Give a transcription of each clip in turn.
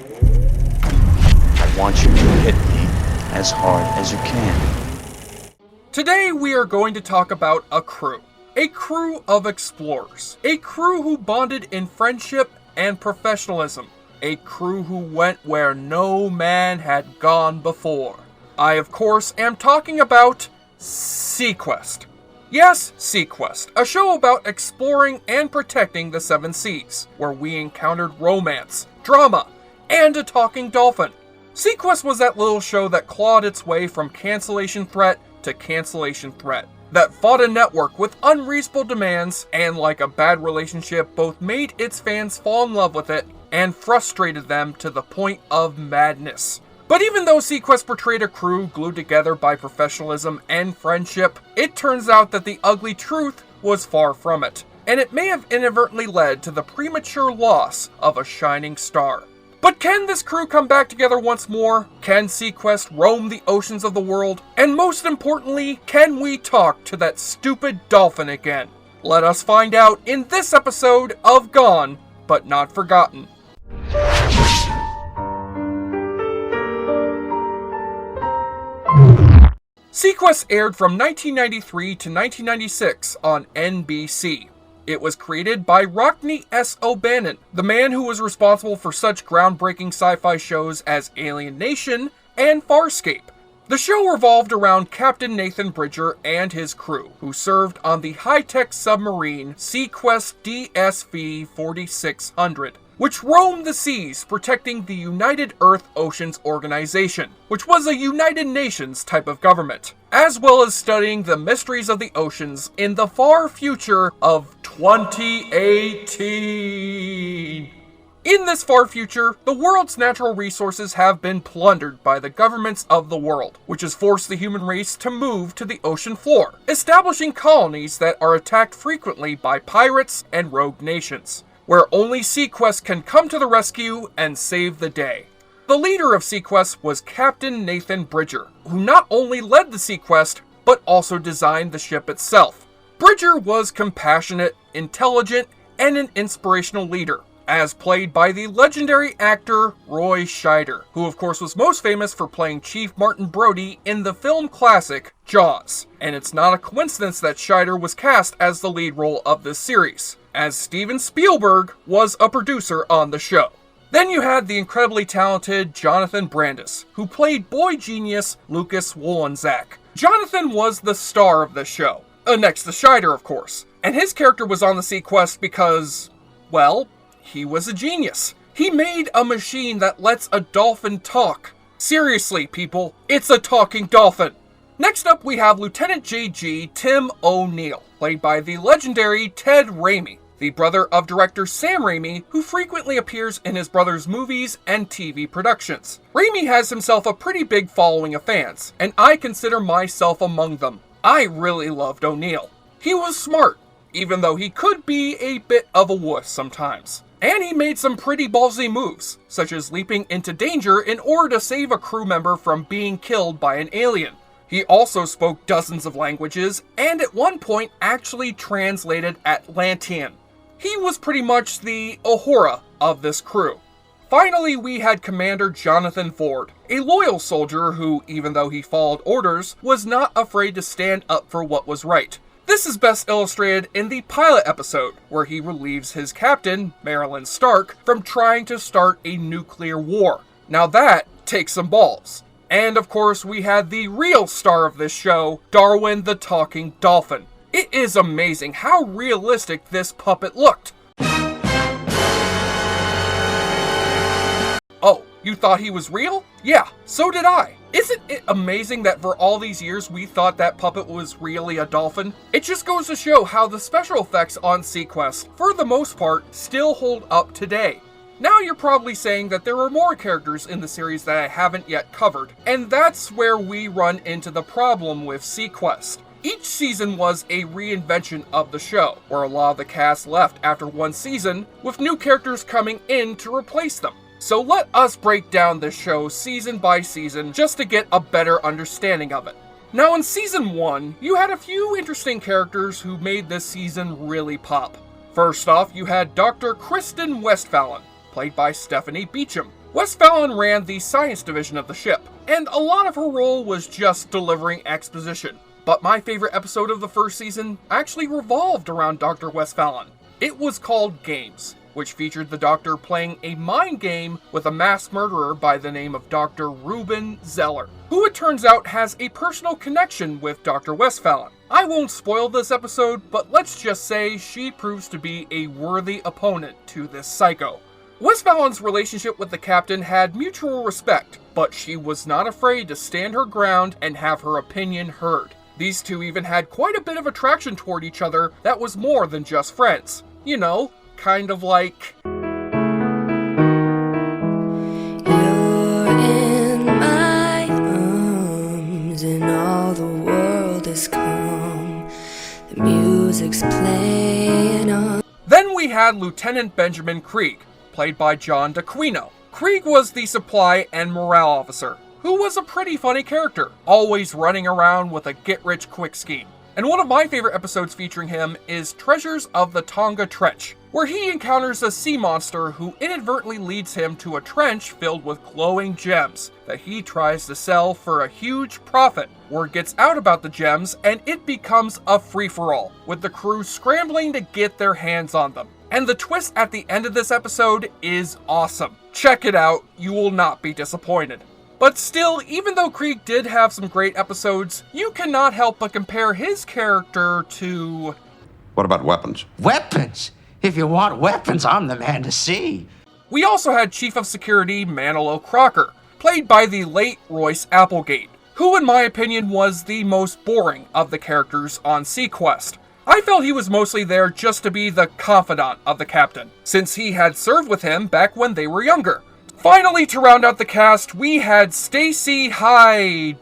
I want you to hit me as hard as you can. Today we are going to talk about a crew. A crew of explorers. A crew who bonded in friendship and professionalism. A crew who went where no man had gone before. I, of course, am talking about SeaQuest. Yes, SeaQuest, a show about exploring and protecting the seven seas, where we encountered romance, drama, and a talking dolphin. SeaQuest was that little show that clawed its way from cancellation threat to cancellation threat, that fought a network with unreasonable demands, and like a bad relationship, both made its fans fall in love with it and frustrated them to the point of madness. But even though SeaQuest portrayed a crew glued together by professionalism and friendship, it turns out that the ugly truth was far from it, and it may have inadvertently led to the premature loss of a shining star. But can this crew come back together once more? Can SeaQuest roam the oceans of the world? And most importantly, can we talk to that stupid dolphin again? Let us find out in this episode of Gone, But Not Forgotten. SeaQuest aired from 1993 to 1996 on NBC. It was created by Rockne S. O'Bannon, the man who was responsible for such groundbreaking sci-fi shows as Alien Nation and Farscape. The show revolved around Captain Nathan Bridger and his crew, who served on the high-tech submarine SeaQuest DSV 4600, which roamed the seas protecting the United Earth Oceans Organization, which was a United Nations type of government, as well as studying the mysteries of the oceans in the far future of 2018. In this far future, the world's natural resources have been plundered by the governments of the world, which has forced the human race to move to the ocean floor, establishing colonies that are attacked frequently by pirates and rogue nations, where only SeaQuest can come to the rescue and save the day. The leader of SeaQuest was Captain Nathan Bridger, who not only led the SeaQuest, but also designed the ship itself. Bridger was compassionate, intelligent, and an inspirational leader, as played by the legendary actor Roy Scheider, who of course was most famous for playing Chief Martin Brody in the film classic Jaws. And it's not a coincidence that Scheider was cast as the lead role of this series, as Steven Spielberg was a producer on the show. Then you had the incredibly talented Jonathan Brandis, who played boy genius Lucas Wolenzak. Jonathan was the star of the show, next to Scheider of course, and his character was on the SeaQuest because, well, he was a genius. He made a machine that lets a dolphin talk. Seriously, people, it's a talking dolphin. Next up, we have Lieutenant JG Tim O'Neill, played by the legendary Ted Raimi, the brother of director Sam Raimi, who frequently appears in his brother's movies and TV productions. Raimi has himself a pretty big following of fans, and I consider myself among them. I really loved O'Neill. He was smart, even though he could be a bit of a wuss sometimes. And he made some pretty ballsy moves, such as leaping into danger in order to save a crew member from being killed by an alien. He also spoke dozens of languages, and at one point actually translated Atlantean. He was pretty much the Uhura of this crew. Finally, we had Commander Jonathan Ford, a loyal soldier who, even though he followed orders, was not afraid to stand up for what was right. This is best illustrated in the pilot episode, where he relieves his captain, Marilyn Stark, from trying to start a nuclear war. Now that takes some balls. And of course, we had the real star of this show, Darwin the Talking Dolphin. It is amazing how realistic this puppet looked. Oh, you thought he was real? Yeah, so did I. Isn't it amazing that for all these years we thought that puppet was really a dolphin? It just goes to show how the special effects on SeaQuest, for the most part, still hold up today. Now you're probably saying that there are more characters in the series that I haven't yet covered, and that's where we run into the problem with SeaQuest. Each season was a reinvention of the show, where a lot of the cast left after one season, with new characters coming in to replace them. So let us break down this show season by season just to get a better understanding of it. Now in season 1, you had a few interesting characters who made this season really pop. First off, you had Dr. Kristen Westphalen, played by Stephanie Beacham, Wes Fallon ran the science division of the ship, and a lot of her role was just delivering exposition. But my favorite episode of the first season actually revolved around Dr. Wes Fallon. It was called Games, which featured the Doctor playing a mind game with a mass murderer by the name of Dr. Ruben Zeller, who it turns out has a personal connection with Dr. Wes Fallon. I won't spoil this episode, but let's just say she proves to be a worthy opponent to this psycho. Wes Fallon's relationship with the captain had mutual respect, but she was not afraid to stand her ground and have her opinion heard. These two even had quite a bit of attraction toward each other that was more than just friends. You know, kind of like... You're in my arms and all the world is calm. The music's playing on. Then we had Lieutenant Benjamin Krieg, played by John D'Aquino. Krieg was the supply and morale officer, who was a pretty funny character, always running around with a get-rich-quick scheme. And one of my favorite episodes featuring him is Treasures of the Tonga Trench, where he encounters a sea monster who inadvertently leads him to a trench filled with glowing gems that he tries to sell for a huge profit. Word gets out about the gems and it becomes a free-for-all, with the crew scrambling to get their hands on them. And the twist at the end of this episode is awesome. Check it out, you will not be disappointed. But still, even though Krieg did have some great episodes, you cannot help but compare his character to... What about weapons? Weapons? If you want weapons, I'm the man to see. We also had Chief of Security Manilow Crocker, played by the late Royce Applegate, who in my opinion was the most boring of the characters on SeaQuest. I felt he was mostly there just to be the confidant of the captain, since he had served with him back when they were younger. Finally, to round out the cast, we had Stacy Hyde.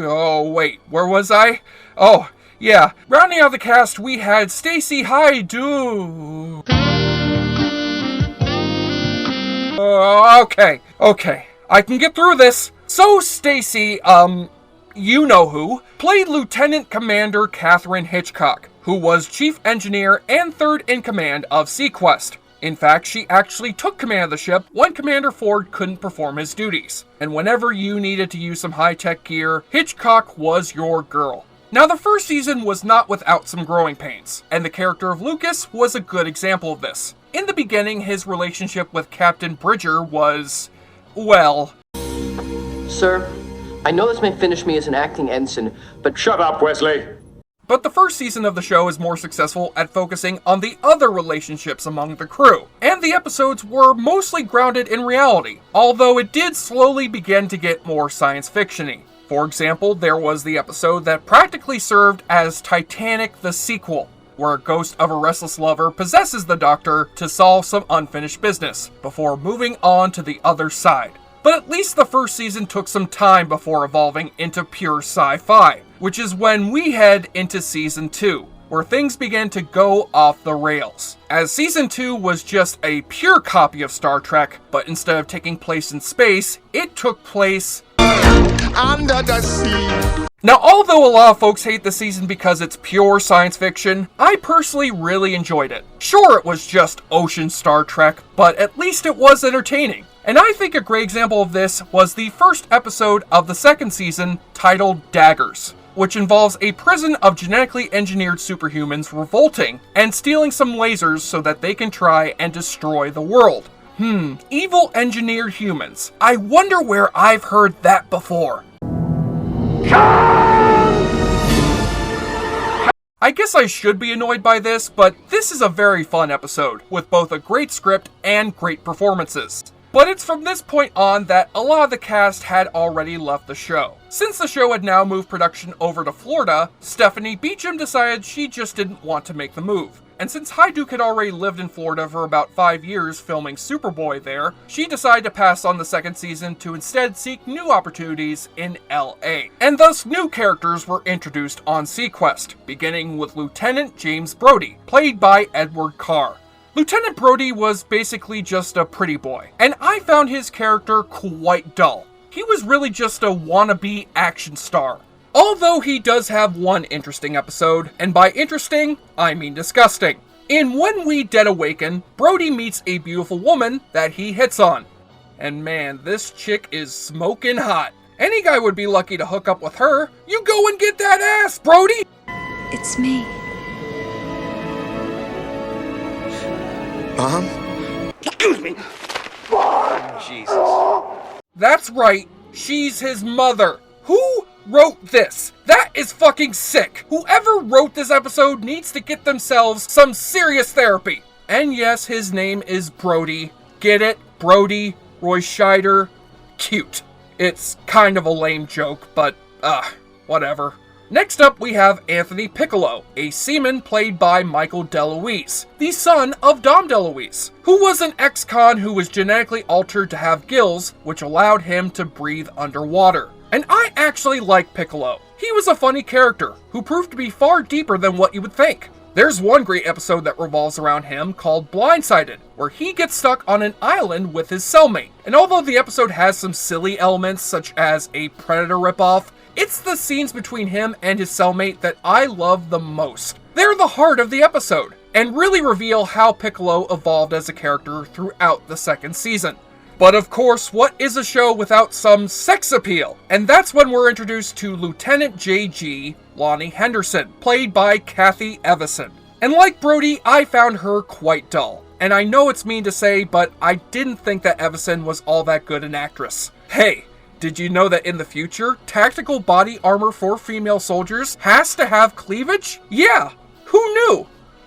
Oh, wait, where was I? Oh, yeah. Rounding out the cast, we had Stacy Hyde. Okay. I can get through this. So, Stacy, you know who, played Lieutenant Commander Catherine Hitchcock, who was Chief Engineer and third in command of SeaQuest. In fact, she actually took command of the ship when Commander Ford couldn't perform his duties. And whenever you needed to use some high-tech gear, Hitchcock was your girl. Now, the first season was not without some growing pains, and the character of Lucas was a good example of this. In the beginning, his relationship with Captain Bridger was, well... Sir, I know this may finish me as an acting ensign, but... Shut up, Wesley! But the first season of the show is more successful at focusing on the other relationships among the crew, and the episodes were mostly grounded in reality, although it did slowly begin to get more science fiction-y. For example, there was the episode that practically served as Titanic the sequel, where a ghost of a restless lover possesses the Doctor to solve some unfinished business, before moving on to the other side. But at least the first season took some time before evolving into pure sci-fi, which is when we head into Season 2, where things began to go off the rails. As Season 2 was just a pure copy of Star Trek, but instead of taking place in space, it took place Under the sea! Now, although a lot of folks hate the season because it's pure science fiction, I personally really enjoyed it. Sure, it was just ocean Star Trek, but at least it was entertaining. And I think a great example of this was the first episode of the second season, titled Daggers, which involves a prison of genetically engineered superhumans revolting and stealing some lasers so that they can try and destroy the world. Evil engineered humans. I wonder where I've heard that before. I guess I should be annoyed by this, but this is a very fun episode, with both a great script and great performances. But it's from this point on that a lot of the cast had already left the show. Since the show had now moved production over to Florida, Stephanie Beacham decided she just didn't want to make the move. And since Hyduke had already lived in Florida for about 5 years filming Superboy there, she decided to pass on the second season to instead seek new opportunities in LA. And thus new characters were introduced on SeaQuest, beginning with Lieutenant James Brody, played by Edward Carr. Lieutenant Brody was basically just a pretty boy, and I found his character quite dull. He was really just a wannabe action star, Although he does have one interesting episode, and by interesting, I mean disgusting. In When We Dead Awaken, Brody meets a beautiful woman that he hits on. And man, this chick is smoking hot. Any guy would be lucky to hook up with her. You go and get that ass, Brody! It's me. Mom? That's right, she's his mother. Who wrote this? That is fucking sick. Whoever wrote this episode needs to get themselves some serious therapy. And yes, his name is Brody. Get it? Brody, Roy Scheider. Cute. It's kind of a lame joke, but, whatever. Next up, we have Anthony Piccolo, a seaman played by Michael DeLuise, the son of Dom DeLuise, who was an ex-con who was genetically altered to have gills, which allowed him to breathe underwater. And I actually like Piccolo. He was a funny character, who proved to be far deeper than what you would think. There's one great episode that revolves around him called Blindsided, where he gets stuck on an island with his cellmate. And although the episode has some silly elements such as a Predator ripoff, it's the scenes between him and his cellmate that I love the most. They're the heart of the episode, and really reveal how Piccolo evolved as a character throughout the second season. But of course, what is a show without some sex appeal? And that's when we're introduced to Lieutenant J.G. Lonnie Henderson, played by Kathy Evison. And like Brody, I found her quite dull. And I know it's mean to say, but I didn't think that Evison was all that good an actress. Hey, did you know that in the future, tactical body armor for female soldiers has to have cleavage? Yeah, who knew?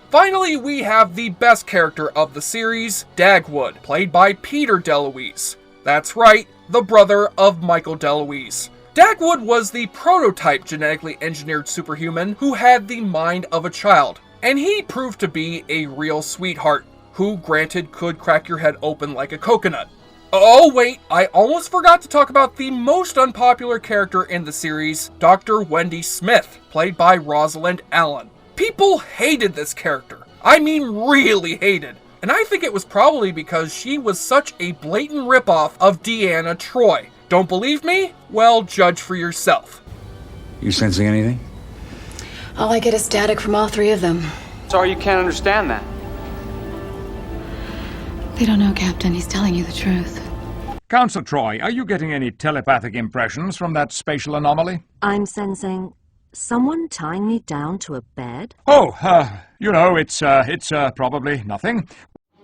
Finally, we have the best character of the series, Dagwood, played by Peter DeLuise. That's right, the brother of Michael DeLuise. Dagwood was the prototype genetically engineered superhuman who had the mind of a child, and he proved to be a real sweetheart, who granted could crack your head open like a coconut. Oh wait, I almost forgot to talk about the most unpopular character in the series, Dr. Wendy Smith, played by Rosalind Allen. People hated this character. I mean really hated. And I think it was probably because she was such a blatant ripoff of Deanna Troi. Don't believe me? Well, judge for yourself. You sensing anything? All I get is static from all three of them. Sorry, you can't understand that. They don't know, Captain. He's telling you the truth. Counsel Troy, are you getting any telepathic impressions from that spatial anomaly? I'm sensing someone tying me down to a bed. Oh, it's probably nothing.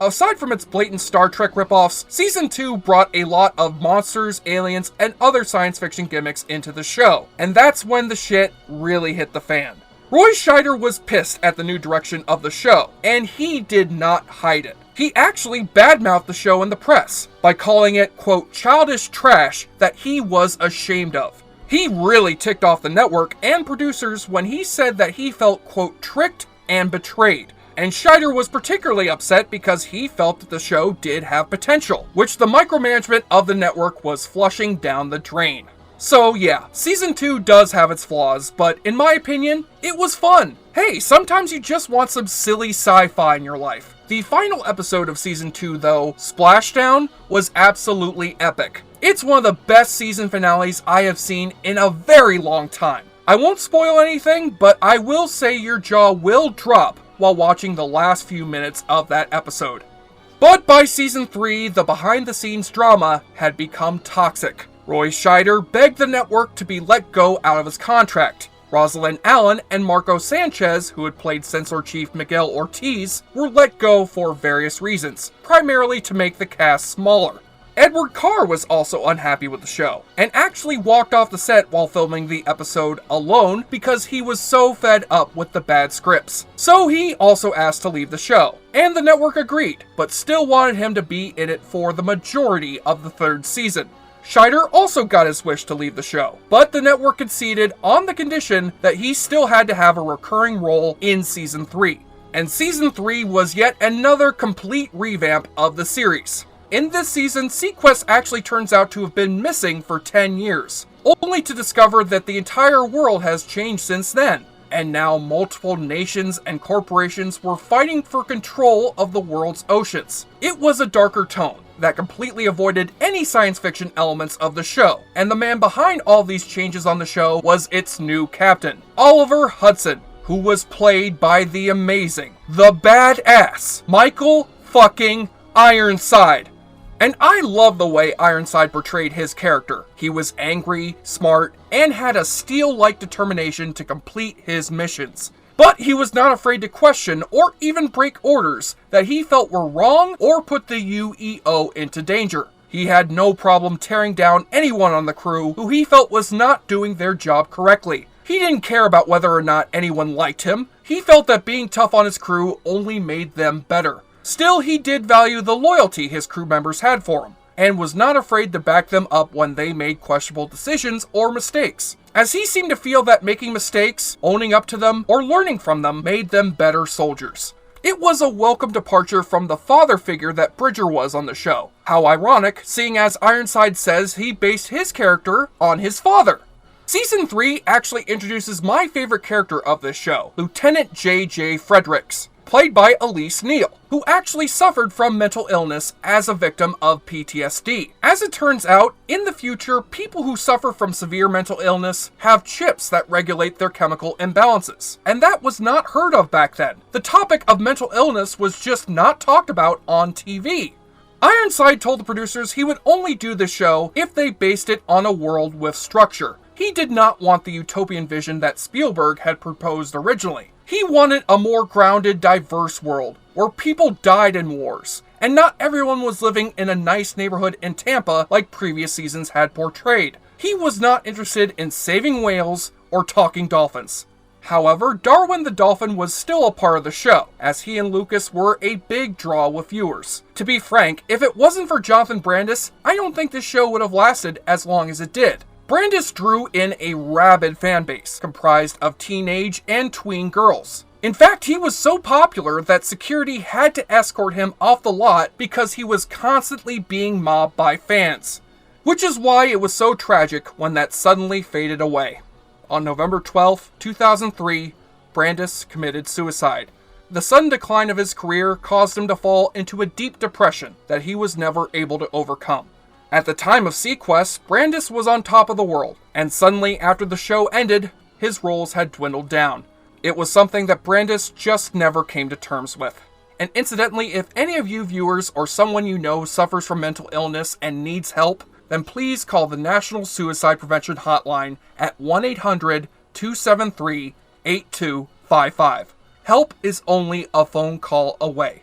Aside from its blatant Star Trek ripoffs, Season 2 brought a lot of monsters, aliens, and other science fiction gimmicks into the show. And that's when the shit really hit the fan. Roy Scheider was pissed at the new direction of the show, and he did not hide it. He actually badmouthed the show in the press by calling it, quote, childish trash that he was ashamed of. He really ticked off the network and producers when he said that he felt, quote, tricked and betrayed. And Scheider was particularly upset because he felt that the show did have potential, which the micromanagement of the network was flushing down the drain. So yeah, Season 2 does have its flaws, but in my opinion, it was fun. Hey, sometimes you just want some silly sci-fi in your life. The final episode of Season 2, though, Splashdown, was absolutely epic. It's one of the best season finales I have seen in a very long time. I won't spoil anything, but I will say your jaw will drop while watching the last few minutes of that episode. But by Season 3, the behind-the-scenes drama had become toxic. Roy Scheider begged the network to be let go out of his contract. Rosalind Allen and Marco Sanchez, who had played Censor Chief Miguel Ortiz, were let go for various reasons, primarily to make the cast smaller. Edward Carr was also unhappy with the show, and actually walked off the set while filming the episode alone because he was so fed up with the bad scripts. So he also asked to leave the show, and the network agreed, but still wanted him to be in it for the majority of the third season. Scheider also got his wish to leave the show, but the network conceded on the condition that he still had to have a recurring role in Season 3. And Season 3 was yet another complete revamp of the series. In this season, SeaQuest actually turns out to have been missing for 10 years, only to discover that the entire world has changed since then, and now multiple nations and corporations were fighting for control of the world's oceans. It was a darker tone, that completely avoided any science fiction elements of the show, and the man behind all these changes on the show was its new captain, Oliver Hudson, who was played by the amazing, the badass, Michael fucking Ironside. And I love the way Ironside portrayed his character. He was angry, smart, and had a steel-like determination to complete his missions. But he was not afraid to question or even break orders that he felt were wrong or put the UEO into danger. He had no problem tearing down anyone on the crew who he felt was not doing their job correctly. He didn't care about whether or not anyone liked him. He felt that being tough on his crew only made them better. Still, he did value the loyalty his crew members had for him, and was not afraid to back them up when they made questionable decisions or mistakes, as he seemed to feel that making mistakes, owning up to them, or learning from them made them better soldiers. It was a welcome departure from the father figure that Bridger was on the show. How ironic, seeing as Ironside says he based his character on his father. Season 3 actually introduces my favorite character of this show, Lieutenant J.J. Fredericks, played by Elise Neal, who actually suffered from mental illness as a victim of PTSD. As it turns out, in the future, people who suffer from severe mental illness have chips that regulate their chemical imbalances, and that was not heard of back then. The topic of mental illness was just not talked about on TV. Ironside told the producers he would only do the show if they based it on a world with structure. He did not want the utopian vision that Spielberg had proposed originally. He wanted a more grounded, diverse world, where people died in wars, and not everyone was living in a nice neighborhood in Tampa like previous seasons had portrayed. He was not interested in saving whales or talking dolphins. However, Darwin the Dolphin was still a part of the show, as he and Lucas were a big draw with viewers. To be frank, if it wasn't for Jonathan Brandis, I don't think this show would have lasted as long as it did. Brandis drew in a rabid fan base, comprised of teenage and tween girls. In fact, he was so popular that security had to escort him off the lot because he was constantly being mobbed by fans. Which is why it was so tragic when that suddenly faded away. On November 12, 2003, Brandis committed suicide. The sudden decline of his career caused him to fall into a deep depression that he was never able to overcome. At the time of SeaQuest, Brandis was on top of the world, and suddenly after the show ended, his roles had dwindled down. It was something that Brandis just never came to terms with. And incidentally, if any of you viewers or someone you know suffers from mental illness and needs help, then please call the National Suicide Prevention Hotline at 1-800-273-8255. Help is only a phone call away.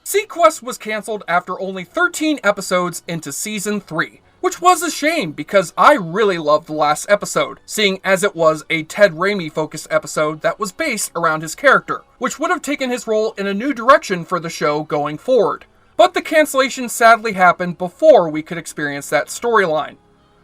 SeaQuest was cancelled after only 13 episodes into Season 3, which was a shame because I really loved the last episode, seeing as it was a Ted Raimi-focused episode that was based around his character, which would have taken his role in a new direction for the show going forward. But the cancellation sadly happened before we could experience that storyline.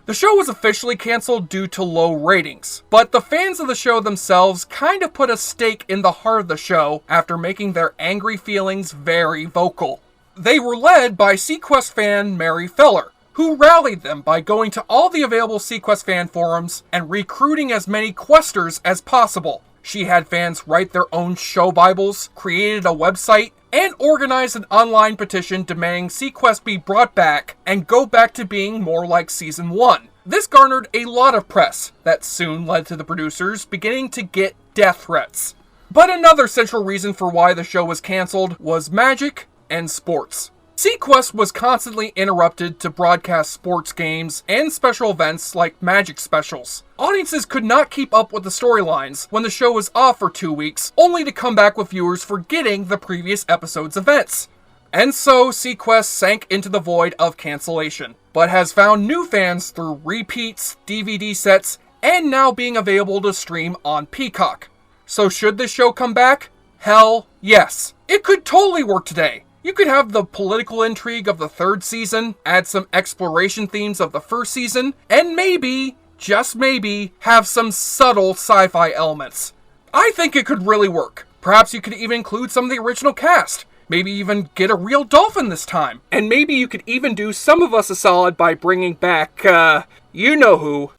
The show was officially cancelled due to low ratings, but the fans of the show themselves kind of put a stake in the heart of the show after making their angry feelings very vocal. They were led by SeaQuest fan Mary Feller, who rallied them by going to all the available SeaQuest fan forums and recruiting as many questers as possible. She had fans write their own show Bibles, created a website, and organized an online petition demanding SeaQuest be brought back and go back to being more like Season 1. This garnered a lot of press that soon led to the producers beginning to get death threats. But another central reason for why the show was cancelled was magic and sports. SeaQuest was constantly interrupted to broadcast sports games and special events like magic specials. Audiences could not keep up with the storylines when the show was off for 2 weeks, only to come back with viewers forgetting the previous episode's events. And so SeaQuest sank into the void of cancellation, but has found new fans through repeats, DVD sets, and now being available to stream on Peacock. So should this show come back? Hell yes. It could totally work today. You could have the political intrigue of the third season, add some exploration themes of the first season, and maybe, just maybe, have some subtle sci-fi elements. I think it could really work. Perhaps you could even include some of the original cast. Maybe even get a real dolphin this time. And maybe you could even do some of us a solid by bringing back, you know who.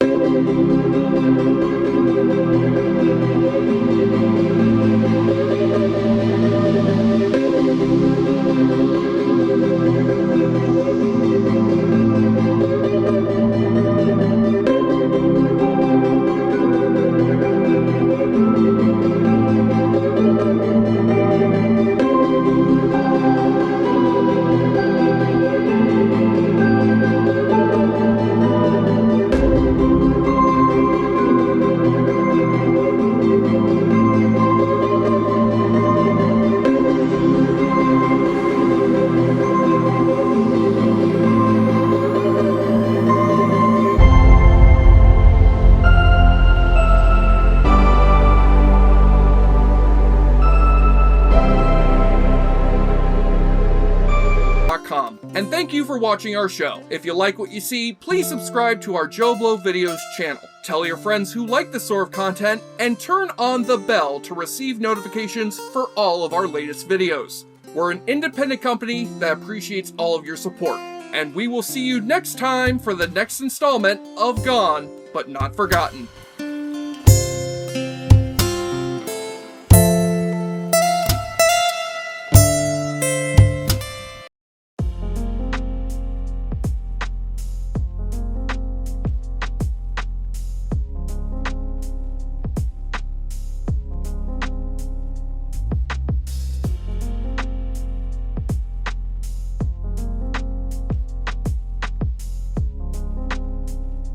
Thank you for watching our show. If you like what you see, please subscribe to our JoBlo Videos channel. Tell your friends who like this sort of content, and turn on the bell to receive notifications for all of our latest videos. We're an independent company that appreciates all of your support. And we will see you next time for the next installment of Gone, But Not Forgotten.